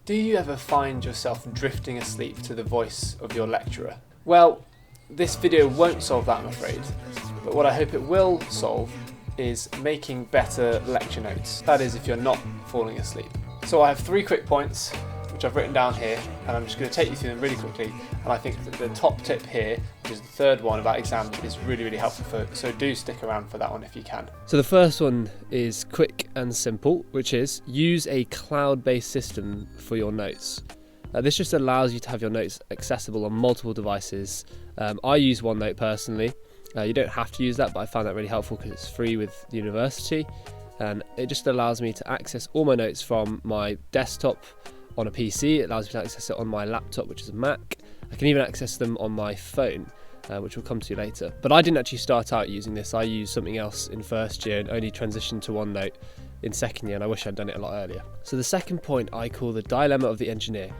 Do you ever find yourself drifting asleep to the voice of your lecturer? Well, this video won't solve that, I'm afraid, but what I hope it will solve is making better lecture notes. That is, if you're not falling asleep. So I have 3 quick points which I've written down here, and I'm just going to take you through them really quickly. And I think that the top tip here, which is the third one about exams, is really, really helpful, so do stick around for that one if you can. So the first one is quick and simple, which is use a cloud-based system for your notes. This just allows you to have your notes accessible on multiple devices. I use OneNote personally. You don't have to use that, but I found that really helpful because it's free with the university, and it just allows me to access all my notes from my desktop on a PC. It allows me to access it on my laptop, which is a Mac. I can even access them on my phone, which we'll come to later. But I didn't actually start out using this. I used something else in first year and only transitioned to OneNote in second year, and I wish I'd done it a lot earlier. So the second point I call the dilemma of the engineer.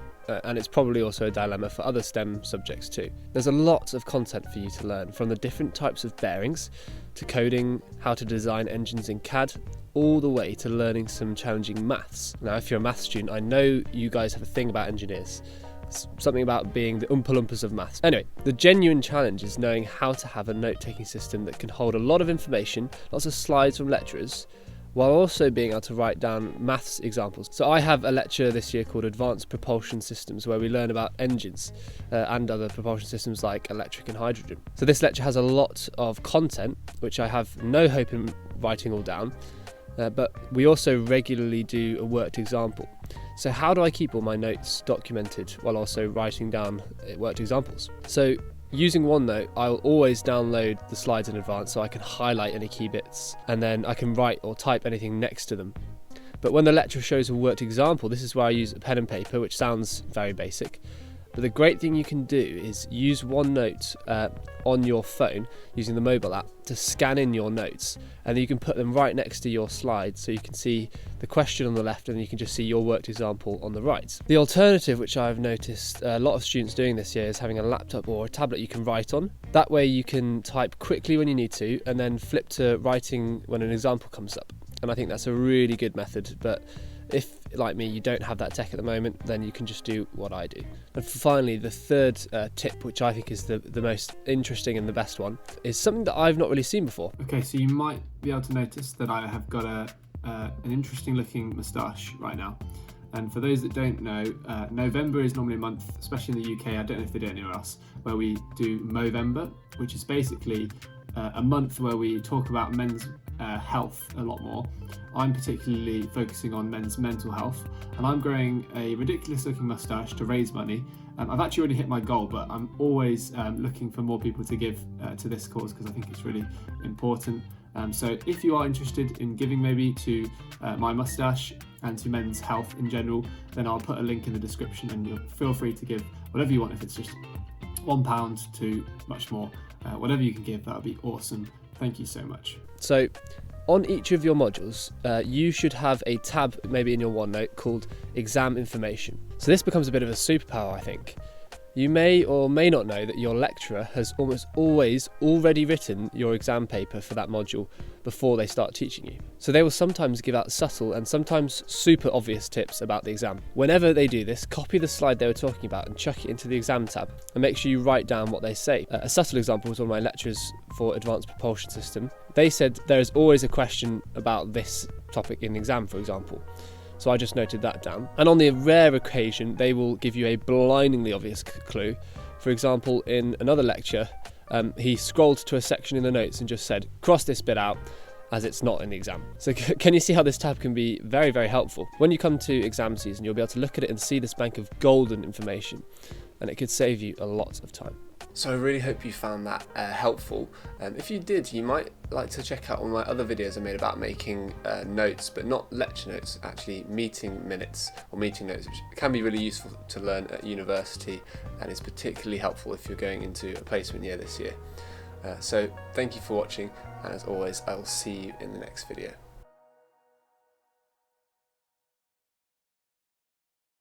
And it's probably also a dilemma for other STEM subjects too. There's a lot of content for you to learn, from the different types of bearings, to coding, how to design engines in CAD, all the way to learning some challenging maths. Now, if you're a maths student, I know you guys have a thing about engineers. It's something about being the Oompa Loompas of maths. Anyway, the genuine challenge is knowing how to have a note-taking system that can hold a lot of information, lots of slides from lecturers, while also being able to write down maths examples. So I have a lecture this year called Advanced Propulsion Systems, where we learn about engines and other propulsion systems like electric and hydrogen. So this lecture has a lot of content, which I have no hope in writing all down, but we also regularly do a worked example. So how do I keep all my notes documented while also writing down worked examples? So using OneNote, I'll always download the slides in advance so I can highlight any key bits, and then I can write or type anything next to them. But when the lecturer shows a worked example, this is where I use a pen and paper, which sounds very basic. But the great thing you can do is use OneNote on your phone using the mobile app to scan in your notes, and then you can put them right next to your slides, so you can see the question on the left and you can just see your worked example on the right. The alternative, which I've noticed a lot of students doing this year, is having a laptop or a tablet you can write on. That way you can type quickly when you need to and then flip to writing when an example comes up. And I think that's a really good method, but if, like me, you don't have that tech at the moment, then you can just do what I do. And finally, the third tip, which I think is the most interesting and the best one, is something that I've not really seen before. Okay, so you might be able to notice that I have got an interesting looking moustache right now. And for those that don't know, November is normally a month, especially in the UK, I don't know if they do it anywhere else, where we do Movember, which is basically a month where we talk about men's health a lot more. I'm particularly focusing on men's mental health, and I'm growing a ridiculous looking moustache to raise money. I've actually already hit my goal, but I'm always looking for more people to give to this cause because I think it's really important. So if you are interested in giving maybe to my moustache and to men's health in general, then I'll put a link in the description, and you'll feel free to give whatever you want. If it's just £1 to much more, whatever you can give, that would be awesome. Thank you so much. So on each of your modules, you should have a tab maybe in your OneNote called Exam Information. So this becomes a bit of a superpower, I think. You may or may not know that your lecturer has almost always already written your exam paper for that module before they start teaching you. So they will sometimes give out subtle and sometimes super obvious tips about the exam. Whenever they do this, copy the slide they were talking about and chuck it into the exam tab, and make sure you write down what they say. A subtle example was one of my lecturers for Advanced Propulsion System. They said there is always a question about this topic in the exam, for example. So I just noted that down. And on the rare occasion, they will give you a blindingly obvious clue. For example, in another lecture, he scrolled to a section in the notes and just said, cross this bit out, as it's not in the exam. So can you see how this tab can be very, very helpful? When you come to exam season, you'll be able to look at it and see this bank of golden information, and it could save you a lot of time. So I really hope you found that helpful. If you did, you might like to check out all my other videos I made about making notes, but not lecture notes, actually meeting minutes or meeting notes, which can be really useful to learn at university and is particularly helpful if you're going into a placement year this year. So thank you for watching, and as always, I will see you in the next video.